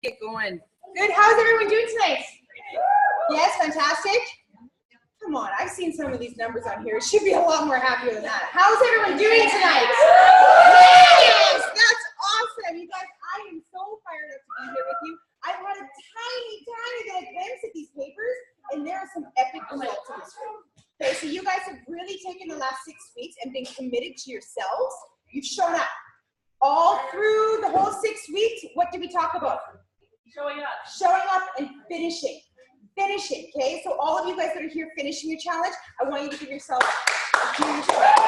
Get going. Good. How's everyone doing tonight? Yes, fantastic. Come on, I've seen some of these numbers on here. It should be a lot more happier than that. How's everyone doing tonight? Yes, that's awesome. You guys, I am so fired up to be here with you. I've had a tiny bit of glimpse at these papers, and there are some epic results in this room. Okay, so you guys have really taken the last 6 weeks and been committed to yourselves. You've shown up. All through the whole 6 weeks, what did we talk about? Showing up. Showing up and finishing. Finishing, okay? So all of you guys that are here finishing your challenge, I want you to give yourself a huge clap.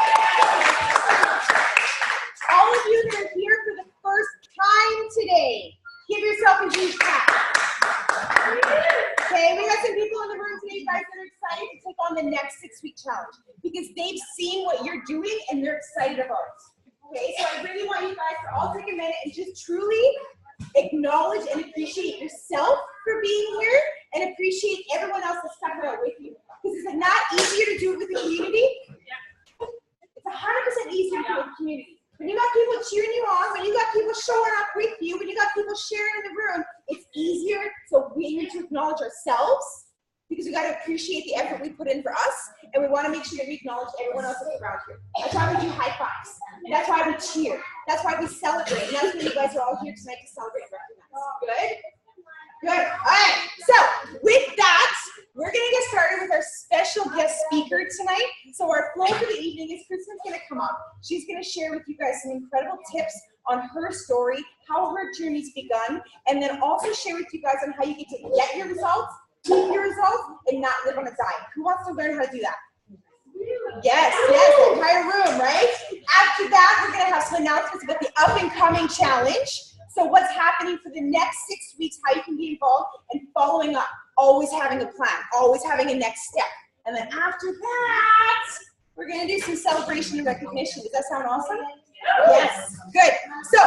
All of you that are here for the first time today, give yourself a huge clap. Okay, we got some people in the room today, guys, that are excited to take on the next 6-week challenge because they've seen what you're doing and they're excited about it. Okay, so I really want you guys to all take a minute and just truly acknowledge and appreciate yourself for being here and appreciate everyone else that's stuck out with you. Because is it not easier to do it with the community? Yeah. It's 100% easier to do it with the community. When you got people cheering you on, when you got people showing up with you, when you got people sharing in the room, it's easier. So we need to acknowledge ourselves because we got to appreciate the effort we put in for us, and we want to make sure that we acknowledge everyone else that's around here. That's why we do high fives. That's why we cheer. That's why we celebrate. And that's why you guys are all here tonight to celebrate and recognize. Good? Good. All right. So with that, we're going to get started with our special guest speaker tonight. So our flow for the evening is Kristen's going to come up. She's going to share with you guys some incredible tips on her story, how her journey's begun, and then also share with you guys on how you get to get your results, keep your results, and not live on a diet. Who wants to learn how to do that? Yes, the entire room, right? After that, we're going to have some announcements about the up-and-coming challenge. So what's happening for the next 6 weeks, how you can be involved, and following up, always having a plan, always having a next step. And then after that, we're going to do some celebration and recognition. Does that sound awesome? Yes, good. So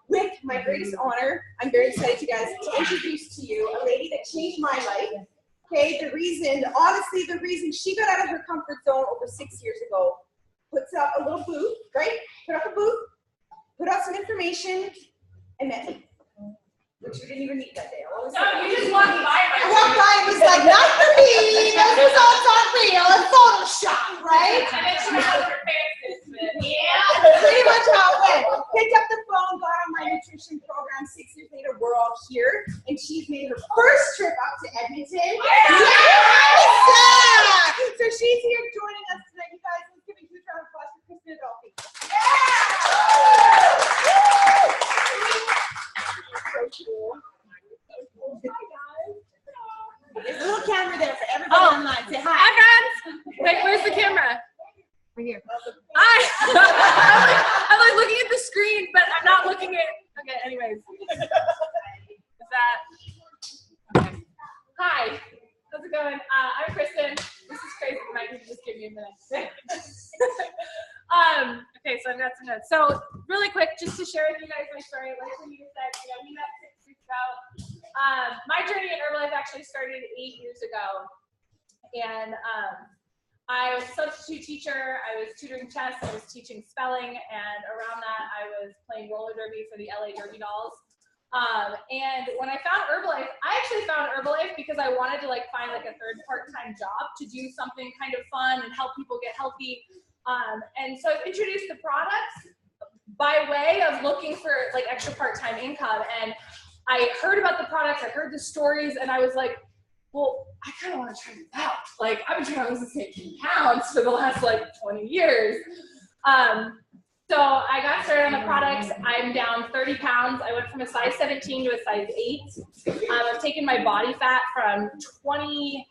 with my greatest honor, I'm very excited, you guys, to introduce to you a lady that changed my life. Okay, honestly, the reason she got out of her comfort zone over 6 years ago, puts up a little booth, right? Put up a booth, put out some information, and met me. Which we didn't even meet that day. No, you just walked by. I walked by and was like, not for me, those results aren't real, it's Photoshop, right? And then she got her pants. Yeah, pretty much how it went. Picked up the phone, got on my nutrition program. 6 years later, we're all here, and she's made her first trip up to Edmonton. Yeah! So she's here joining us tonight. You guys, let's give a huge round of applause for Kristen Adolfi. So cool. There's a little camera there for everybody online. Say hi. Hi, friends. Wait, where's the camera? Right here. Hi. I'm like looking at the screen, but I'm not looking at. Okay, anyways. Is that? Okay. Hi. How's it going? I'm Kristen. This is crazy. You might just give me a minute. Okay, so I've got some notes. So really quick, just to share with you guys my story. Like Anita said, we met 6 weeks ago. My journey in Herbalife actually started 8 years ago, and I was a substitute teacher. I was tutoring chess. I was teaching spelling, and around that, I was playing roller derby for the LA Derby Dolls. And when I found Herbalife, I actually found Herbalife because I wanted to find a third part-time job to do something kind of fun and help people get healthy. And so I've introduced the products by way of looking for extra part-time income. And I heard about the products, I heard the stories, and I was like, well, I kind of want to try this out. I've been trying to lose 18 pounds for the last 20 years. So I got started on the products. I'm down 30 pounds. I went from a size 17 to a size 8. I've taken my body fat from 28%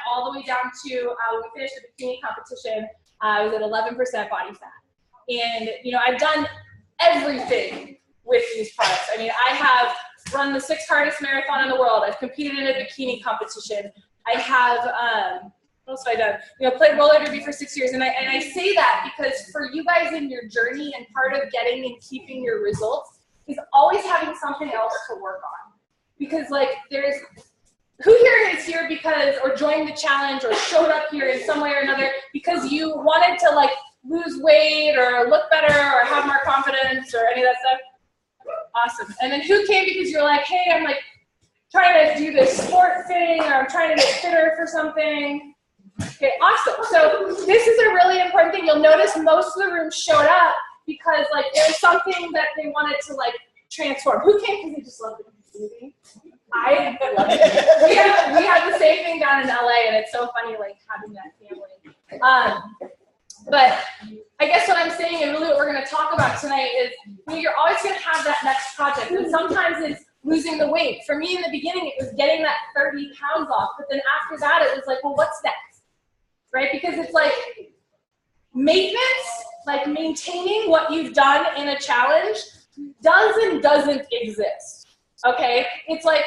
all the way down to, when we finished the bikini competition, I was at 11% body fat. And, I've done everything with these products. I mean, I have run the 6th hardest marathon in the world. I've competed in a bikini competition. I have, what else have I done? Played roller derby for 6 years. And I say that because for you guys in your journey, and part of getting and keeping your results is always having something else to work on. Because there's, who here is here because, or joined the challenge, or showed up here in some way or another because you wanted to lose weight or look better or have more confidence or any of that stuff? Awesome. And then who came because you're like, hey, I'm like trying to do this sport thing, or I'm trying to get fitter for something. Okay, awesome. So this is a really important thing. You'll notice most of the room showed up because like there's something that they wanted to like transform. Who came because they just loved the movie? I love it. We have the same thing down in LA, and it's so funny like having that family. But I guess what I'm saying, and really what we're going to talk about tonight is, you know, you're always going to have that next project, and sometimes it's losing the weight. For me in the beginning, it was getting that 30 pounds off, but then after that, it was like, well, what's next, right? Because it's like maintenance, like maintaining what you've done in a challenge does and doesn't exist, okay? It's like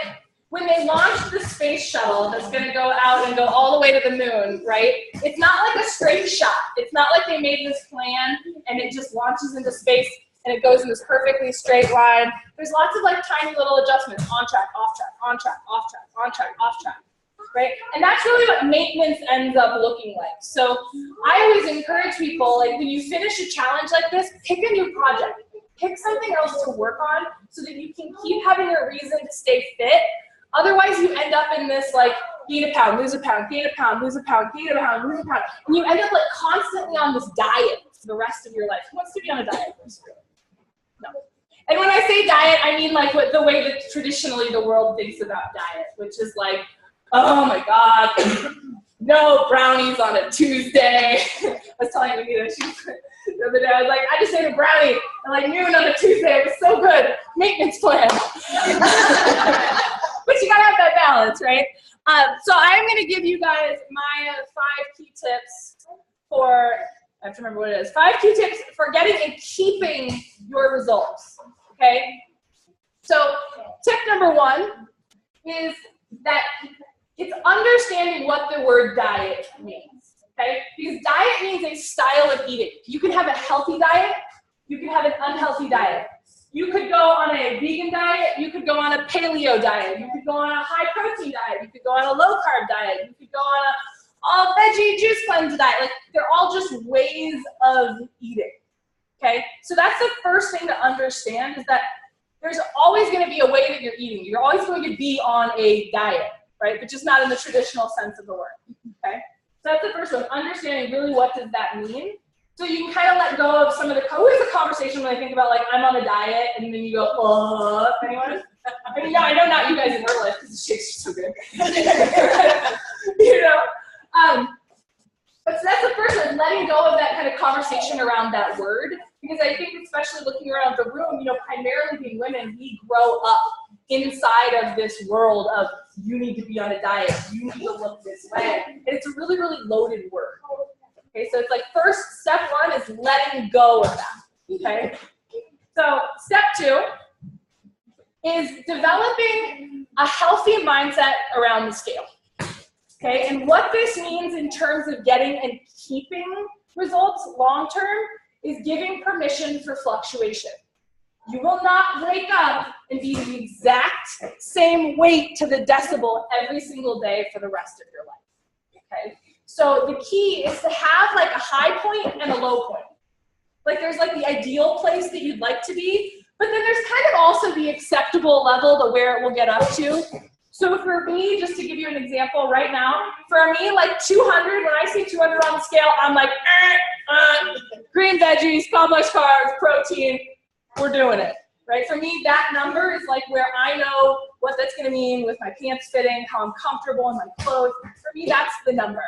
when they launched the space shuttle that's going to go out and go all the way to the moon, right? It's not like a straight shot. It's not like they made this plan and it just launches into space and it goes in this perfectly straight line. There's lots of like tiny little adjustments, on track, off track, on track, off track, on track, off track, right? And that's really what maintenance ends up looking like. So I always encourage people, like when you finish a challenge like this, pick a new project. Pick something else to work on so that you can keep having a reason to stay fit. Otherwise, you end up in this like gain a pound, lose a pound, gain a pound, lose a pound, gain a pound, lose a pound, and you end up like constantly on this diet for the rest of your life. Who wants to be on a diet? No. And when I say diet, I mean like the way that traditionally the world thinks about diet, which is like, oh my God, no brownies on a Tuesday. I was telling Anita, the other day, I was like, I just ate a brownie at like noon on a Tuesday. It was so good. Maintenance plan. But you gotta have that balance, right? So I'm gonna give you guys my 5 key tips for, I have to remember what it is, 5 key tips for getting and keeping your results, okay? So tip number 1 is that it's understanding what the word diet means, okay? Because diet means a style of eating. You can have a healthy diet, you can have an unhealthy diet. You could go on a vegan diet, you could go on a paleo diet, you could go on a high protein diet, you could go on a low carb diet, you could go on a all veggie juice cleanse diet. Like they're all just ways of eating, okay? So that's the first thing to understand, is that there's always gonna be a way that you're eating. You're always going to be on a diet, right? But just not in the traditional sense of the word, okay? So that's the first one, understanding really what does that mean. So you can kind of let go of some of the, always a conversation when I think about like, I'm on a diet, and then you go, anyone? I mean, no, I know not you guys in Herbalife, because the shakes are so good. You know? But so that's the first one, letting go of that kind of conversation around that word, because I think especially looking around the room, you know, primarily being women, we grow up inside of this world of you need to be on a diet, you need to look this way, and it's a really, really loaded word. Okay, so it's like first, step 1 is letting go of that, okay? So step 2 is developing a healthy mindset around the scale, okay? And what this means in terms of getting and keeping results long-term is giving permission for fluctuation. You will not wake up and be the exact same weight to the decibel every single day for the rest of your life, okay? So the key is to have like a high point and a low point. Like there's like the ideal place that you'd like to be, but then there's kind of also the acceptable level to where it will get up to. So for me, just to give you an example right now, for me, like 200, when I see 200 on the scale, I'm like, green veggies, complex carbs, protein, we're doing it, right? For me, that number is like where I know what that's gonna mean with my pants fitting, how I'm comfortable in my clothes. For me, that's the number.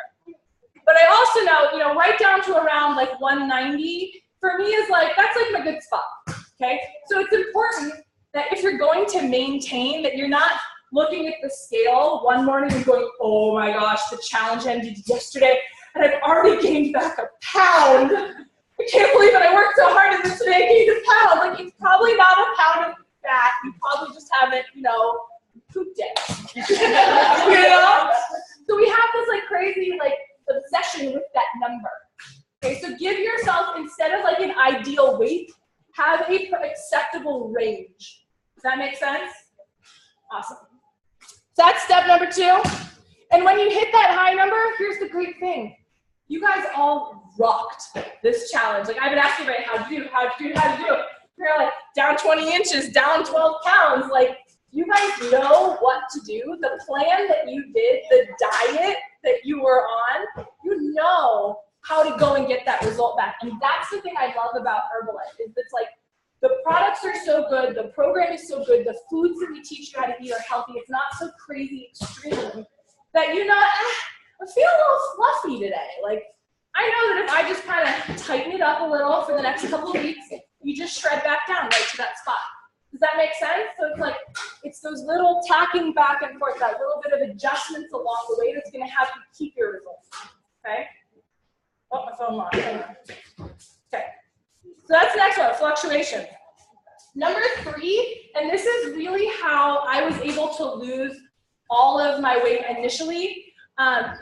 But I also know, you know, right down to around like 190, for me is like, that's like my good spot, okay? So it's important that if you're going to maintain, that you're not looking at the scale one morning and going, oh my gosh, the challenge ended yesterday and I've already gained back a pound. I can't believe it, I worked so hard at this today, I gained a pound. Like it's probably not a pound of fat, you probably just haven't, you know, pooped it, you know? So we have this like crazy like obsession with that number. Okay, so give yourself, instead of like an ideal weight, have a acceptable range. Does that make sense? Awesome. So that's step number 2. And when you hit that high number, here's the great thing. You guys all rocked this challenge. Like I've been asking everybody, how'd you do? How'd you do? How'd you do? You're like, down 20 inches, down 12 pounds. Like, you guys know what to do. The plan that you did, the diet that you were on, you know how to go and get that result back. And that's the thing I love about Herbalife, is it's like, the products are so good, the program is so good, the foods that we teach you how to eat are healthy. It's not so crazy extreme that you're not, I feel a little fluffy today. Like, I know that if I just kind of tighten it up a little for the next couple of weeks, you just shred back down right to that spot. Does that make sense? So it's like, it's those little tacking back and forth, that little bit of adjustments along the way that's gonna have you keep your results, okay? Oh, my phone locked. Okay, so that's the next one, fluctuation. Number 3, and this is really how I was able to lose all of my weight initially,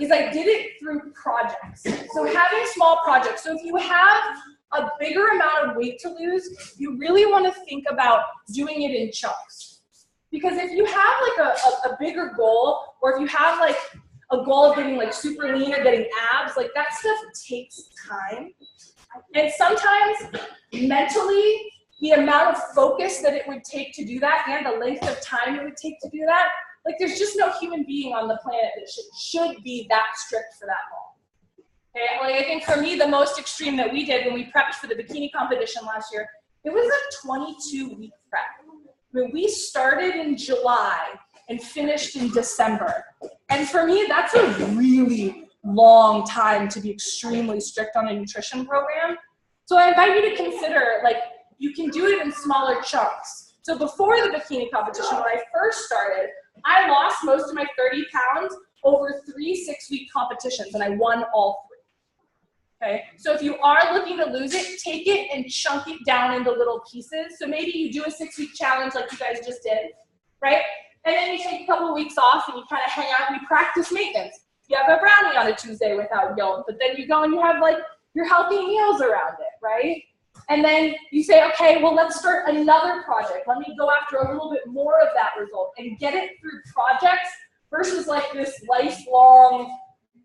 is I did it through projects. So having small projects. So if you have a bigger amount of weight to lose, you really want to think about doing it in chunks. Because if you have like a bigger goal, or if you have like a goal of getting like super lean or getting abs, like that stuff takes time. And sometimes mentally, the amount of focus that it would take to do that and the length of time it would take to do that, like there's just no human being on the planet that should be that strict for that long. Okay, like I think for me, the most extreme that we did when we prepped for the bikini competition last year, it was a 22-week prep. I mean, we started in July and finished in December. And for me, that's a really long time to be extremely strict on a nutrition program. So I invite you to consider, like, you can do it in smaller chunks. So before the bikini competition, when I first started, I lost most of my 30 pounds over 3 6-week competitions, and I won all 3. Okay, so if you are looking to lose it, take it and chunk it down into little pieces. So maybe you do a 6-week challenge like you guys just did, right? And then you take a couple of weeks off and you kind of hang out and you practice maintenance. You have a brownie on a Tuesday without guilt, but then you go and you have like your healthy meals around it, right? And then you say, okay, well, let's start another project. Let me go after a little bit more of that result and get it through projects versus like this lifelong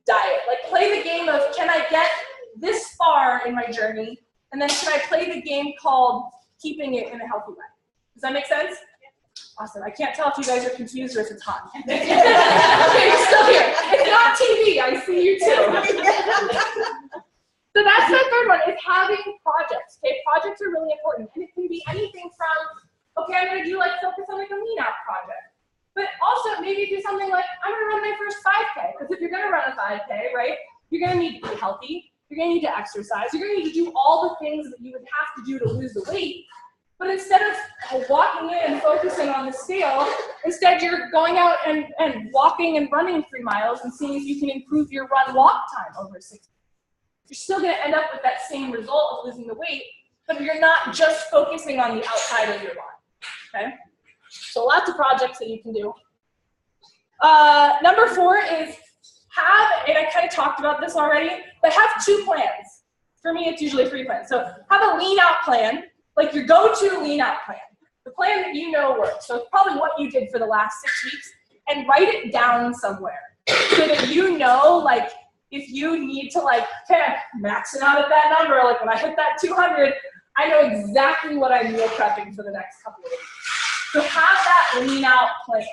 diet. Like play the game of, can I get this far in my journey? And then can I play the game called keeping it in a healthy way? Does that make sense? Awesome. I can't tell if you guys are confused or if it's hot. Okay, you're still here. It's not TV. I see you too. So that's the third one, is having projects. Okay, projects are really important. And it can be anything from, okay, I'm going to do like focus on like a lean out project. But also maybe do something like, I'm going to run my first 5K. Because if you're going to run a 5K, right, you're going to need to be healthy. You're going to need to exercise. You're going to need to do all the things that you would have to do to lose the weight. But instead of walking in and focusing on the scale, instead you're going out and walking and running 3 miles and seeing if you can improve your run-walk time over 6 months. You're still going to end up with that same result of losing the weight, but you're not just focusing on the outside of your body, okay? So lots of projects that you can do. Number 4 is have, and I kind of talked about this already, but have 2 plans. For me, it's usually 3 plans. So have a lean out plan, like your go-to lean out plan, the plan that you know works. So it's probably what you did for the last 6 weeks, and write it down somewhere so that you know, like, if you need to like, okay, maxing out at that number, like when I hit that 200, I know exactly what I'm meal prepping for the next couple of weeks. So have that lean out plan,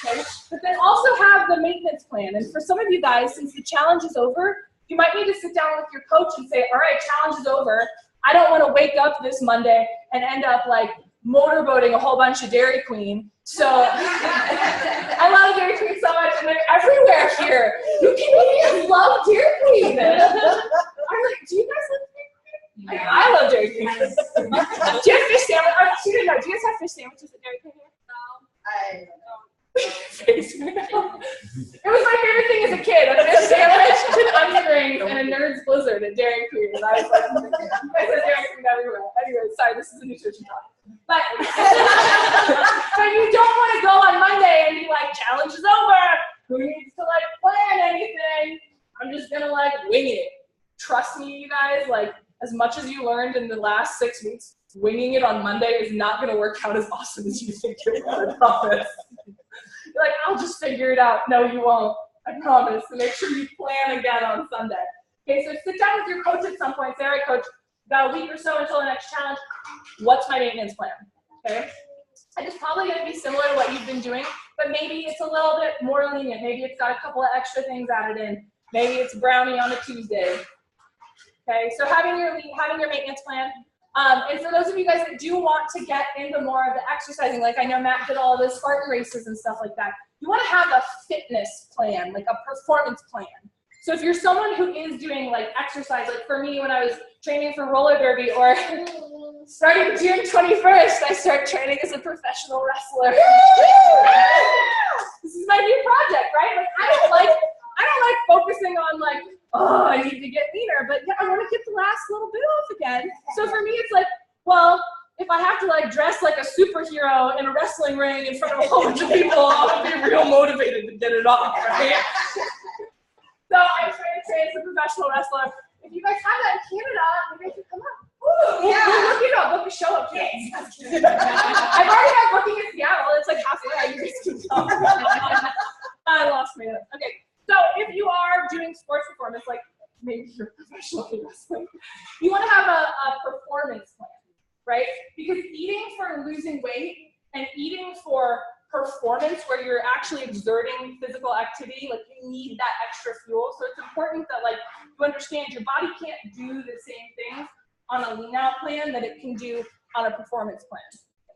okay? But then also have the maintenance plan. And for some of you guys, since the challenge is over, you might need to sit down with your coach and say, all right, challenge is over. I don't want to wake up this Monday and end up like motorboating a whole bunch of Dairy Queen. So I love Dairy Queen so much, and they're everywhere here. You Canadians love Dairy Queen. I'm like, do you guys love Dairy Queen? Yeah. I love Dairy Queen. Do you have fish sandwiches? She didn't know. Do you guys have fish sandwiches at Dairy Queen here? No. I don't. It was my favorite thing as a kid, a fish sandwich with onion rings and a Nerds Blizzard at Dairy Queen. And I was like, I said Dairy Queen everywhere. Anyway, sorry, this is a nutrition talk. But you don't want to go on Monday and be like, challenge is over. Who needs to like plan anything? I'm just gonna like wing it. Trust me, you guys, like as much as you learned in the last 6 weeks, winging it on Monday is not gonna work out as awesome as you think it would, I promise. You're like, I'll just figure it out. No, you won't. I promise. So make sure you plan again on Sunday. Okay, so sit down with your coach at some point. Say, all right, coach, about a week or so until the next challenge. What's my maintenance plan? Okay. And it's probably going to be similar to what you've been doing, but maybe it's a little bit more lenient. Maybe it's got a couple of extra things added in. Maybe it's brownie on a Tuesday. Okay, so having your maintenance plan. And for those of you guys that do want to get into more of the exercising, like I know Matt did all of the Spartan races and stuff like that, you want to have a fitness plan, like a performance plan. So if you're someone who is doing like exercise, like for me when I was training for roller derby or starting June 21st, I start training as a professional wrestler. This is my new project, right? Like I don't like focusing on like, oh, I need to get leaner, but yeah, I want to get the last little bit off again. So for me, it's like, well, if I have to like dress like a superhero in a wrestling ring in front of a whole bunch of people, I'll be real motivated to get it off, right? So I'm trying to train as a professional wrestler. If you guys have that in Canada, maybe I can come up. Ooh, yeah. We'll look it up, book a show up here. I've already had booking in Seattle. It's like halfway. You guys can come. I lost my head. Okay. So if you are doing sports performance, like maybe you're professional wrestling, you want to have a performance plan, right? Because eating for losing weight and eating for performance where you're actually exerting physical activity, like you need that extra fuel. So it's important that like you understand your body can't do the same things on a lean out plan that it can do on a performance plan.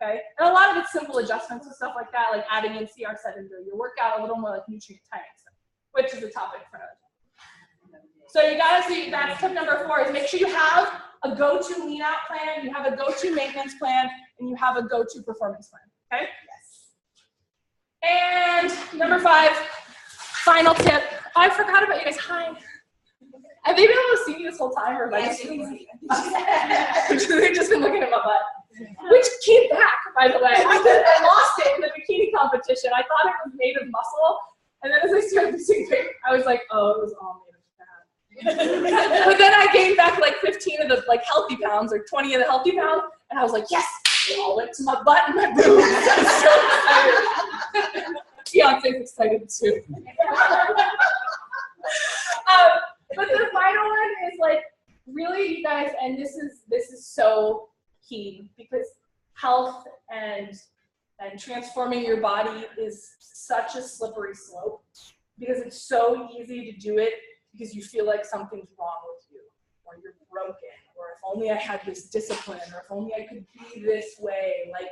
Okay? And a lot of it's simple adjustments and stuff like that, like adding in CR7 during your workout, a little more like nutrient timing stuff, which is a topic for another time. So you gotta see, that's tip number 4 is make sure you have a go-to lean out plan, you have a go-to maintenance plan, and you have a go-to performance plan. Okay? And number 5, final tip. Oh, I forgot about you guys. Hi. Have they been able to see me this whole time, or have I just been looking at my butt? Which came back, by the way. I lost it in the bikini competition. I thought it was made of muscle, and then as I started losing weight, I was like, oh, it was all made of fat. But then I gained back like 15 of the like healthy pounds, or 20 of the healthy pounds, and I was like, yes, it all went to my butt and my boobs. I was so excited. Beyonce's excited too. But the final one is like, really, you guys, and this is so key because health and transforming your body is such a slippery slope because it's so easy to do it because you feel like something's wrong with you or you're broken or if only I had this discipline or if only I could be this way. Like,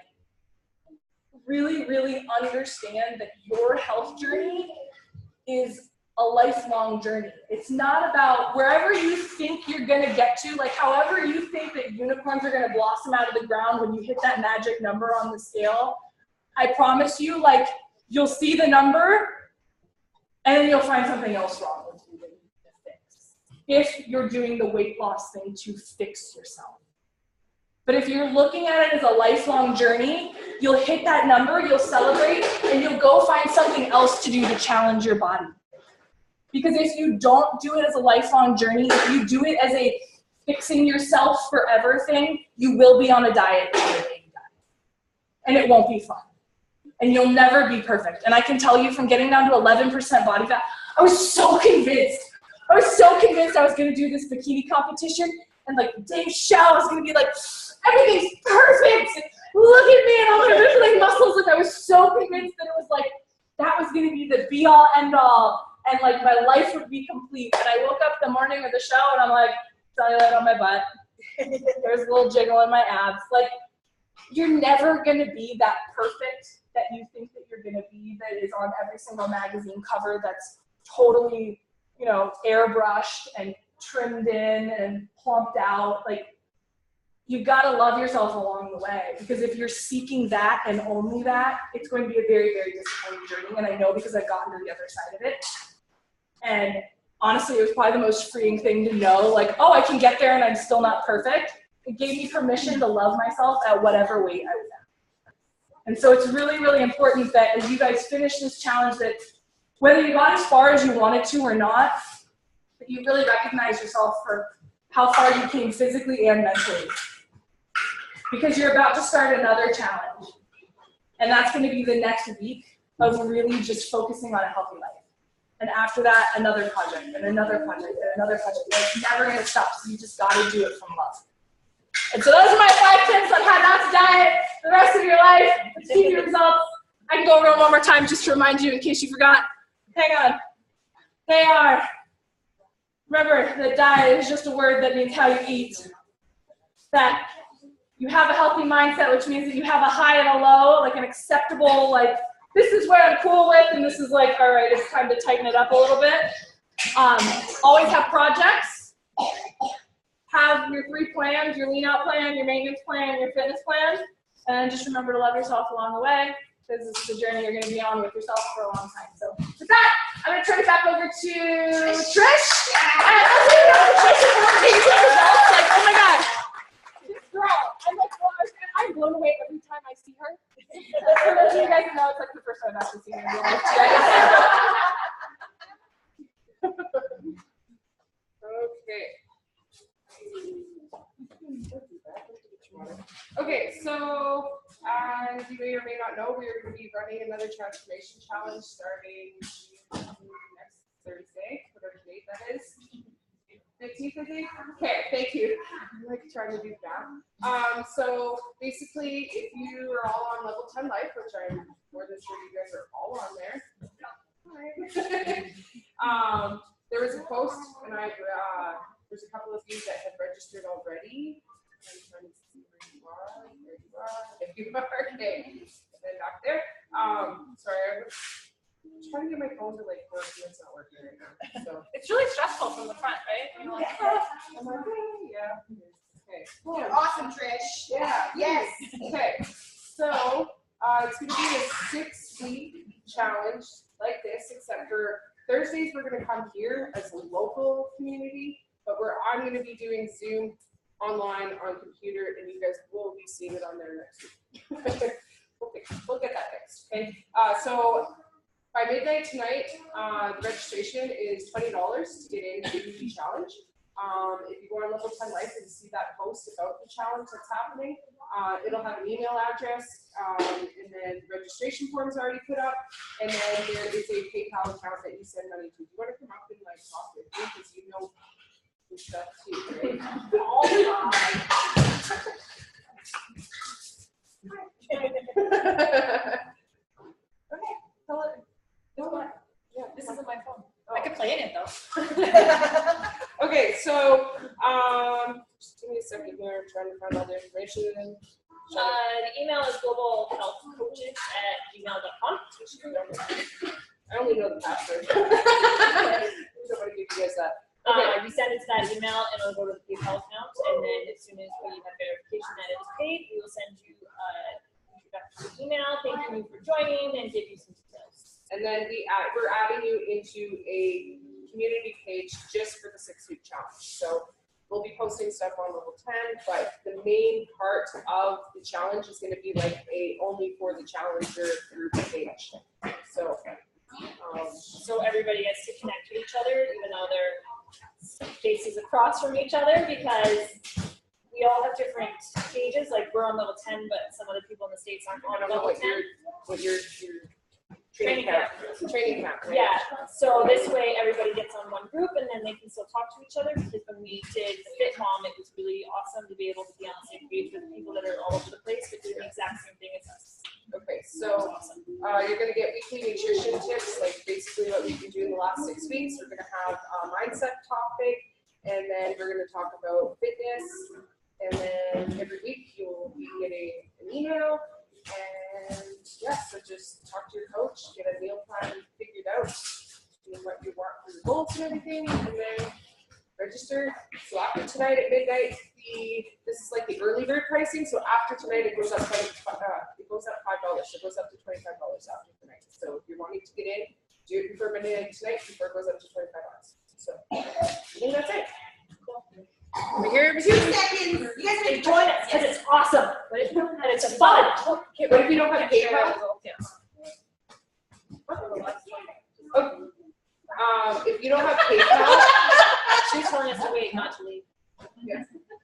really, really understand that your health journey is a lifelong journey. It's not about wherever you think you're gonna get to, like however you think that unicorns are gonna blossom out of the ground when you hit that magic number on the scale. I promise you, like, you'll see the number and then you'll find something else wrong with you that you need to fix. If you're doing the weight loss thing to fix yourself. But if you're looking at it as a lifelong journey, you'll hit that number, you'll celebrate, and you'll go find something else to do to challenge your body. Because if you don't do it as a lifelong journey, if you do it as a fixing yourself forever thing, you will be on a diet. And it won't be fun. And you'll never be perfect. And I can tell you from getting down to 11% body fat, I was so convinced. I was gonna do this bikini competition and like Dave Shell was gonna be like, everything's perfect. Look at me and all my rippling muscles. Like I was so convinced that it was like, that was gonna be the be all end all. And like my life would be complete. And I woke up the morning of the show and I'm like, cellulite on my butt. There's a little jiggle in my abs. Like, you're never gonna be that perfect that you think that you're gonna be, that is on every single magazine cover, that's totally, you know, airbrushed and trimmed in and plumped out. Like, you gotta love yourself along the way, because if you're seeking that and only that, it's going to be a very, very disappointing journey. And I know because I've gotten to the other side of it. And honestly, it was probably the most freeing thing to know, like, oh, I can get there and I'm still not perfect. It gave me permission to love myself at whatever weight I was at. And so it's really, really important that as you guys finish this challenge, that whether you got as far as you wanted to or not, that you really recognize yourself for how far you came physically and mentally. Because you're about to start another challenge. And that's going to be the next week of really just focusing on a healthy life. And after that, another project, and another project, and another project. It's never going to stop, so you just got to do it from love. And so those are my 5 tips on how not to diet the rest of your life. Achieve your results. I can go over them one more time just to remind you in case you forgot. Hang on. They are, remember that diet is just a word that means how you eat. That you have a healthy mindset, which means that you have a high and a low, like an acceptable, like, this is what I'm cool with, and this is like, all right, it's time to tighten it up a little bit. Always have projects. Have your 3 plans, your lean out plan, your maintenance plan, your fitness plan. And just remember to love yourself along the way, because this is a journey you're going to be on with yourself for a long time. So with that, I'm going to turn it back over to Trish. And I'll take it over to Trish for amazing results. Like, oh my God. This girl, I'm blown away every time I see her. For those of you guys who know, it's like the first time I've actually seen her in real life today. Okay, so as you may or may not know, we are going to be running another transformation challenge starting next Thursday, whatever date that is. 15th, I think. Okay, thank you. I'm like trying to do that. So basically, if you are all on level 10 life, which I'm more than sure you guys are all on there. There was a post, and there's a couple of you that have registered already. I'm trying to see where you are. There you are. There you are. Okay. And then back there. Sorry, I'm trying to get my phone to like work, and it's not working right now. So It's really stressful from the front, right? I'm like, yeah. Okay. Cool. Awesome, Trish. Yeah. Yes. Okay. So it's going to be a 6-week challenge like this, except for Thursdays we're going to come here as a local community, but I'm going to be doing Zoom online on computer, and you guys will be seeing it on there next week. We'll get that fixed. Okay. So by midnight tonight, the registration is $20 to get into the challenge. If you go on Level 10 Life and see that post about the challenge that's happening, it'll have an email address, and then the registration form is already put up, and then there is a PayPal account that you send money to. You want to come up and like talk with me because you know this stuff too, right? All the time. Okay, tell it. Yeah, This isn't my phone. Oh. I could play in it though. Okay, so just give me a second here. I'm trying to find all the information. The email is globalhealthcoaches@gmail.com. I only know the password. Somebody give you guys that. Okay. You send it to that email and it'll go to the PayPal account, and then as soon as we have verification that it is paid, we will send you an introductory email thanking you for joining and give you some details. And then we're adding you into a community page just for the 6-week challenge. So we'll be posting stuff on Level 10, but the main part of the challenge is going to be like a only for the challenger group page. So everybody gets to connect with each other, even though they're faces across from each other, because we all have different stages. Like we're on Level 10, but some other people in the States aren't on Level 10. What your Training camp. Training camp, right? Yeah, so this way everybody gets on one group and then they can still talk to each other, because when we did the Fit Mom, it was really awesome to be able to be on the same page with people that are all over the place but doing the exact same thing as us. Okay, so you're going to get weekly nutrition tips, like basically what we've been doing the last 6 weeks. We're going to have a mindset topic, and then we're going to talk about fitness, and then every week you'll be getting an email. And yeah, so just talk to your coach, get a meal plan figured out, what you want for your goals and everything, and then register. So after tonight at midnight, this is like the early bird pricing. So after tonight, it goes up $5. It goes up to $25 after tonight. So if you're wanting to get in, do it before midnight tonight before it goes up to $25. So I think that's it. Cool. We're here 2 seconds. You guys They join us because it's awesome, and it's fun. What if you don't have PayPal? If you don't have PayPal, She's telling us to wait, not to leave. yeah.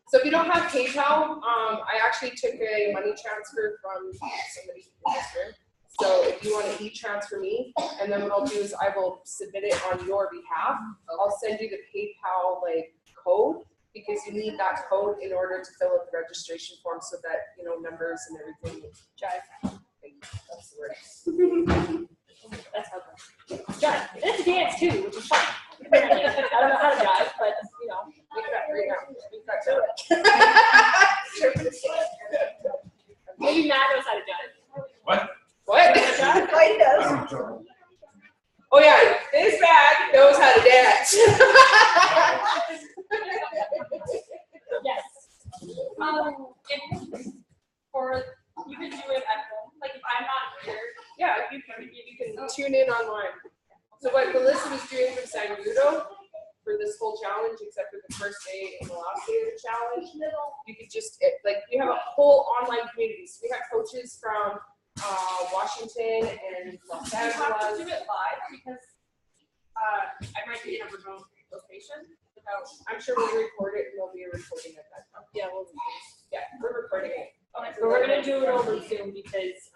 So if you don't have PayPal, I actually took a money transfer from somebody in this room. So if you want to e-transfer me, and then what I'll do is I will submit it on your behalf. I'll send you the PayPal like code, because you need that code in order to fill out the registration form so that, you know, numbers and everything jive. That's the word. That's how good. Jive. It's dance too, which is fun. Apparently. I don't know how to jive, but you know, Make that right now. Make that do it. maybe Matt knows how to jive. What? What? Oh yeah, this bag knows how to dance. Yes. For you can do it at home. Like if I'm not here, Yeah, you can tune in online. So what Melissa was doing for Sangudo for this whole challenge, except for the first day and the last day of the challenge, you could just like you have a whole online community. So we have coaches from Washington and Los you have to Angeles. do it live because I might be in a remote location. I'm sure we'll record it and there'll be a recording at that time. Yeah, We're recording it. okay, so we're gonna do it over Zoom because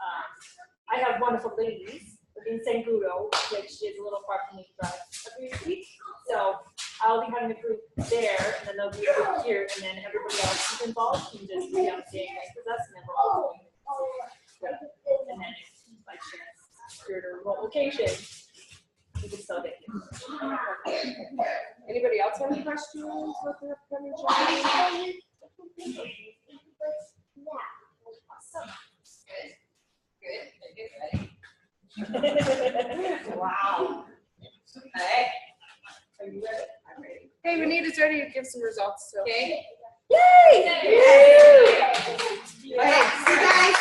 I have wonderful ladies in Sangudo, which is a little far from me to drive every week. So I'll be having a group there, and then there'll be a group here, and then everybody else who's involved can just be on the same link with us, and then we're all doing it. And then if by chance you're at a remote location, you can still get here. Anybody else have any questions about the upcoming challenge? Wow. Hey. Are you ready? I'm ready. Hey, Vanita's ready to give some results. So. Okay. Yay! Okay, so guys,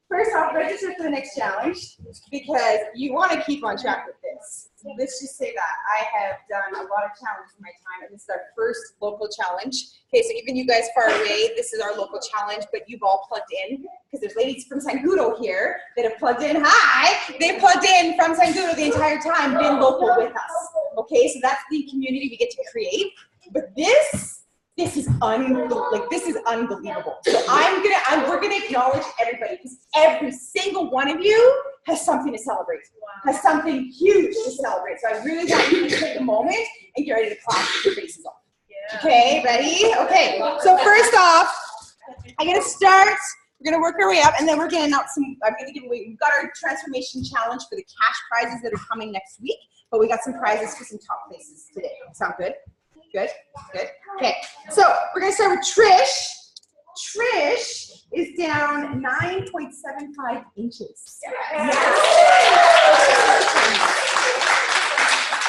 first off, register for the next challenge because you want to keep on track with this. Let's just say that I have done a lot of challenges in my time, and this is our first local challenge. Okay, so even you guys far away, this is our local challenge, but you've all plugged in because there's ladies from Sangudo here that have plugged in. Hi! They've plugged in from Sangudo the entire time, been local with us. Okay, so that's the community we get to create. But this is unbelievable. So we're gonna acknowledge everybody because every single one of you has something to celebrate, has something huge to celebrate. So I really want you to take a moment and get ready to clap your faces off. Okay, ready? Okay. So first off, I'm gonna start. We're gonna work our way up, and then we're gonna announce some. I'm gonna give away. We've got our transformation challenge for the cash prizes that are coming next week, but we got some prizes for some top places today. Sound good? Good, good. Okay, so we're gonna start with Trish. Trish is down 9.75 inches. Yes.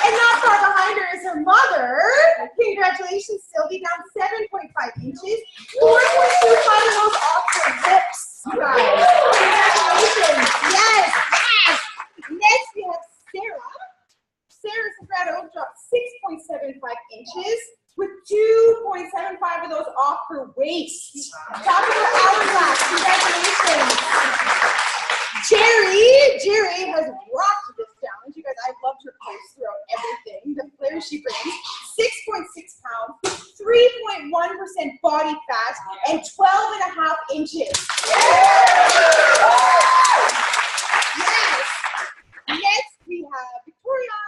And not far behind her is her mother. Congratulations, Sylvie, down 7.5 inches. 4.25 of those off her hips, you guys. Congratulations. Yes, yes. Next we have Sarah. Sarah Sagrado dropped 6.75 inches with 2.75 of those off her waist. Top of her hourglass. Congratulations. Jerry has rocked this challenge. You guys, I've loved her posts throughout everything. The flair she brings. 6.6 pounds, 3.1% body fat, and 12.5 inches. Yes. Next we have Victoria.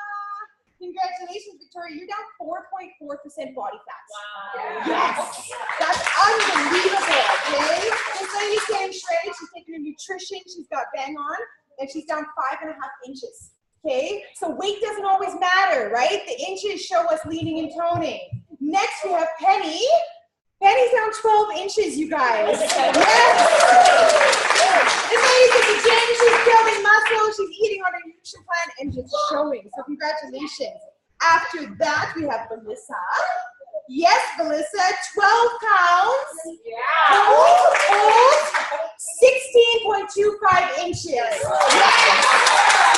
Congratulations, Victoria. You're down 4.4% body fat. Wow. Yes. That's unbelievable, okay? This lady's getting shredded. She's taking her nutrition. She's got bang on, and she's down 5.5 inches. Okay? So weight doesn't always matter, right? The inches show us leaning and toning. Next, we have Penny. Penny's down 12 inches, you guys. Yes. This lady's at the gym. She's building muscle. She's eating on her nutrition plan and just showing. So congratulations. After that, we have Melissa. Yes, Melissa, 12 pounds. Yeah. Hold 16.25 inches. Yes.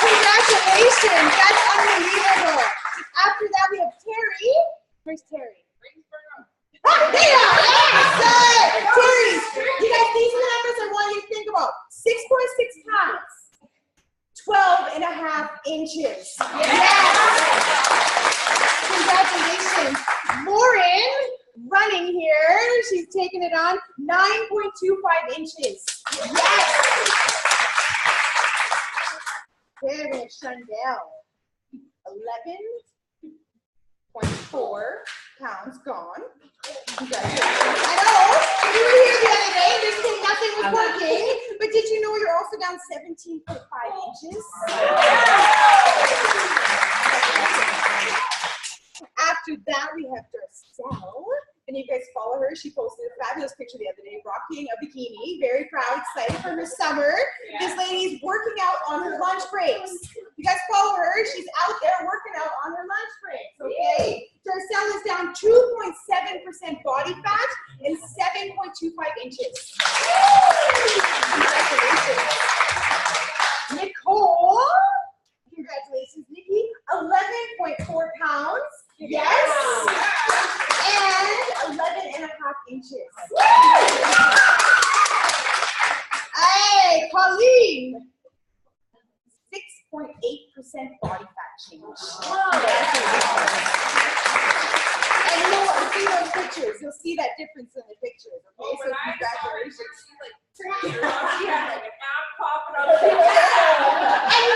Congratulations. That's unbelievable. After that, we have Terry. Where's Terry? Ah, there you are. Yes. Terry, you guys, these are the numbers I want you to think about. 6.6 pounds. 12.5 inches. Yes. Congratulations. Lauren, running here. She's taking it on. 9.25 inches. Yes. Okay, we have Shundell. 11.4. pounds gone. Congratulations. I know. You were here the other day, just saying nothing was working. But did you know you're also down 17.5 inches? After that, we have Darcel. And you guys follow her. She posted a fabulous picture the other day, rocking a bikini. Very proud, excited for her summer. This lady's working out on her lunch breaks. You guys follow her. She's out there working out on her lunch breaks, okay? Darcel is down 2.7% body fat and 7.25 inches. Congratulations. Nicole, congratulations, Nikki. 11.4 pounds. Yes. And 11.5 inches. Hey, Colleen. 6.8% body fat change. And you know what? See those pictures. You'll see that difference in the pictures. Okay, so congratulations. And you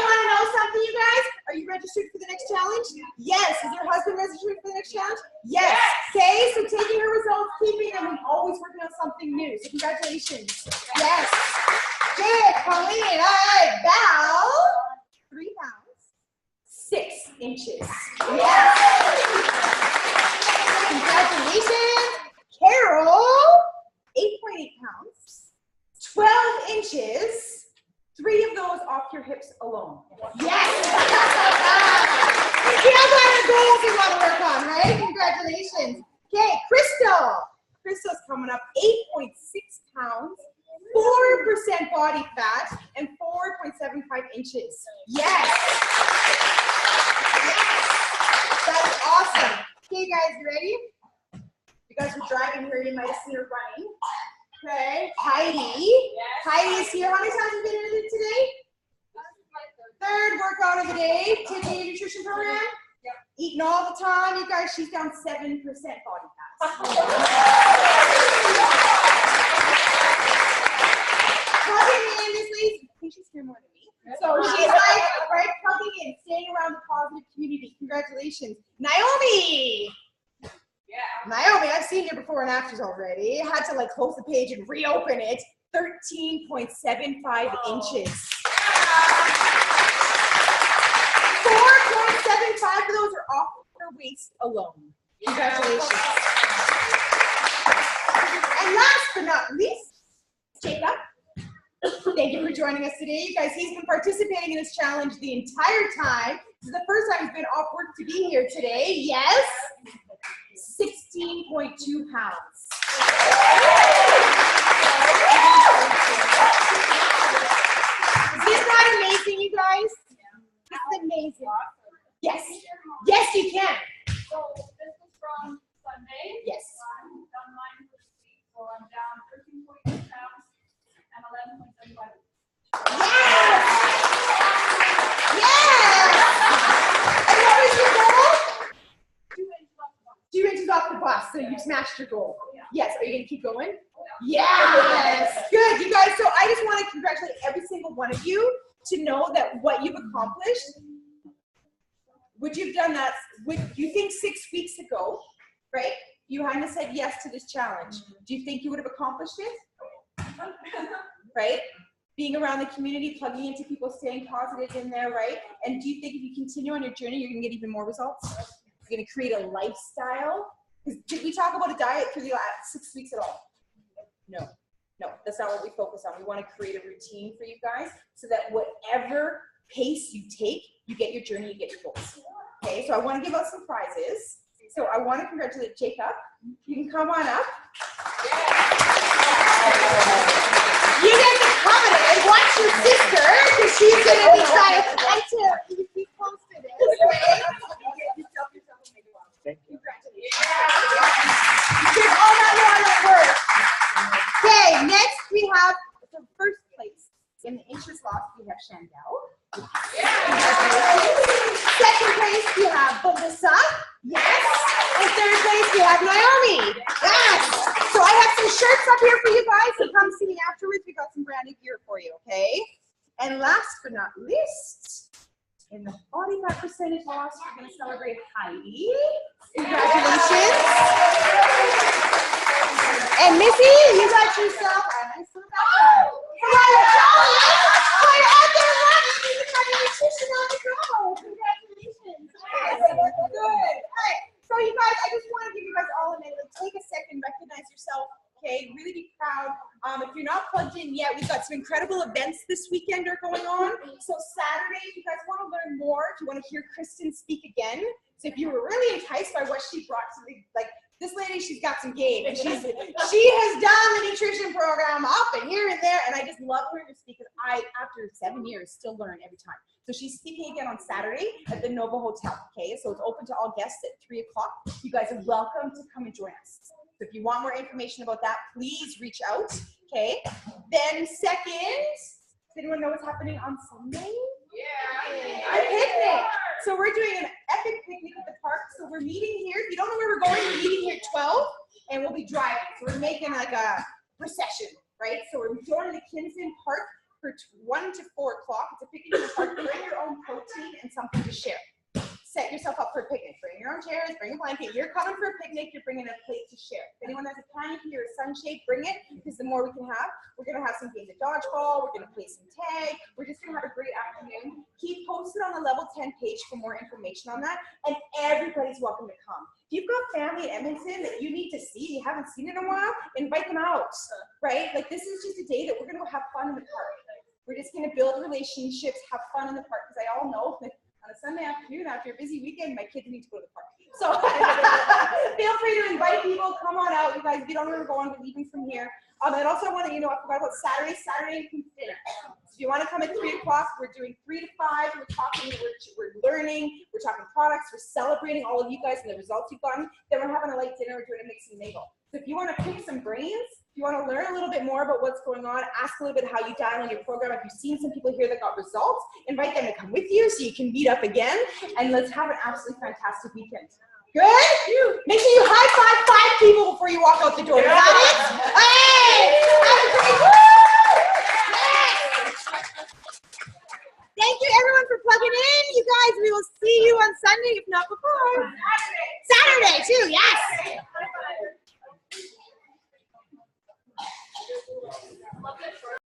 want to know something, you guys? Are you registered for the next challenge? Yes. Is your husband registered for the next challenge? Yes. Okay, so taking your results, keeping them, and always working on something new. So congratulations. Yes. Good, Colleen. All right, Val. 3 pounds, 6 inches. Yes. Congratulations. Carol, 8.8 pounds, 12 inches. 3 of those off your hips alone. Yes. You have other goals you want to work on, right? Congratulations. Okay, Crystal. Crystal's coming up 8.6 pounds, 4% body fat, and 4.75 inches. Yes. Yes. That's awesome. Okay, guys, you ready? You guys were driving here, you might have seen her running. Okay, Heidi. Yes. Heidi's here. How many times have you been in it today? Third workout of the day. Taking a nutrition program. Yep. Eating all the time. You guys, she's down 7% body fat. Plugging in, this lady, I think she's here more than me. So she's like, right, plugging in, staying around the positive community. Congratulations. Naomi. Yeah. Naomi, I've seen your before and afters already. I had to like close the page and reopen it. 13.75 inches. 4.75 of those are off her waist alone. Congratulations. And last but not least, Jacob. Thank you for joining us today. You guys, he's been participating in this challenge the entire time. This is the first time he's been off work to be here today. Yes. 16.2 pounds. Is this not amazing, you guys? This is amazing. Yes. Yes, you can. So this is from Sunday. Yes. I've done mine this week, so I'm down 13.2 pounds and 11.75. Yes! Yes! And what was your goal? 2 inches off the bus, so you smashed your goal. Yes, are you going to keep going? Yes! Good, you guys, so I just want to congratulate every single one of you to know that what you've accomplished, would you have done that, you think 6 weeks ago, right? You hadn't said yes to this challenge. Do you think you would have accomplished it? Right? Being around the community, plugging into people, staying positive in there, right? And do you think if you continue on your journey, you're going to get even more results? You're going to create a lifestyle? Did we talk about a diet through the last 6 weeks at all? No. No, that's not what we focus on. We want to create a routine for you guys so that whatever pace you take, you get your journey, you get your goals. Okay, so I want to give out some prizes. So I want to congratulate Jacob. You can come on up. You get to come in and watch your sister because she's going to be trying to be close to this. Okay? Thank you. Congratulations. There's all that hard work. Okay, next we have the first place. In the inches lost, we have Chandel. Second place, we have Melissa. Yes. And third place, we have Naomi. Yes. So I have some shirts up here for you guys, so come see me afterwards. We got some brand new gear for you, okay? And last but not least, in the body fat percentage loss, we're going to celebrate Heidi. Congratulations. And Missy, you got yourself a nice little background. You're out there running. You got a nutrition on the go. Congratulations. Yes, good. All right. So you guys, I just want to give you guys all a minute. Like, take a second, recognize yourself. Okay, really be proud. If you're not plugged in yet, we've got some incredible events this weekend are going on. So Saturday, if you guys want to learn more, if you want to hear Kristen speak again, so if you were really enticed by what she brought to the, like, this lady, she's got some game, and she has done the nutrition program up and here and there, and I just love her to speak, because I, after 7 years, still learn every time. So she's speaking again on Saturday at the Nova Hotel, okay? So it's open to all guests at 3 o'clock. You guys are welcome to come and join us. So if you want more information about that, please reach out, okay? Then second, does anyone know what's happening on Sunday? Yeah. A picnic. So we're doing an epic picnic at the park. So we're meeting here. If you don't know where we're going, we're meeting here at 12, and we'll be driving. So we're making like a procession, right? So we're going to the Kinston Park for 1 to 4 o'clock. It's a picnic in the park. Bring your own protein and something to share. Set yourself up for a picnic. Bring your own chairs, bring a blanket. You're coming for a picnic, you're bringing a plate to share. If anyone has a canopy or a sunshade, bring it, because the more we can have. We're gonna have some games of dodgeball, we're gonna play some tag, we're just gonna have a great afternoon. Keep posted on the level 10 page for more information on that, and everybody's welcome to come. If you've got family in Edmonton that you need to see, you haven't seen in a while, invite them out, right? Like, this is just a day that we're gonna go have fun in the park. We're just gonna build relationships, have fun in the park, because I all know that on a Sunday afternoon after a busy weekend, my kids need to go to the park. So feel free to invite people, come on out. You guys, if you don't know where we're going, we're leaving from here. And also I want to, I forgot about Saturday includes dinner. So if you want to come at 3 o'clock, we're doing 3 to 5. We're talking, we're learning, we're talking products, we're celebrating all of you guys and the results you've gotten. Then we're having a light dinner, we're doing a mix and mingle. So if you want to pick some brains, if you want to learn a little bit more about what's going on, ask a little bit how you dial in your program. If you've seen some people here that got results, invite them to come with you so you can meet up again, and let's have an absolutely fantastic weekend. Good? Make sure you high five 5 people before you walk out the door. Is that it? Hey! Have a great Thank you everyone for plugging in. You guys, we will see you on Sunday, if not before. Saturday too, yes.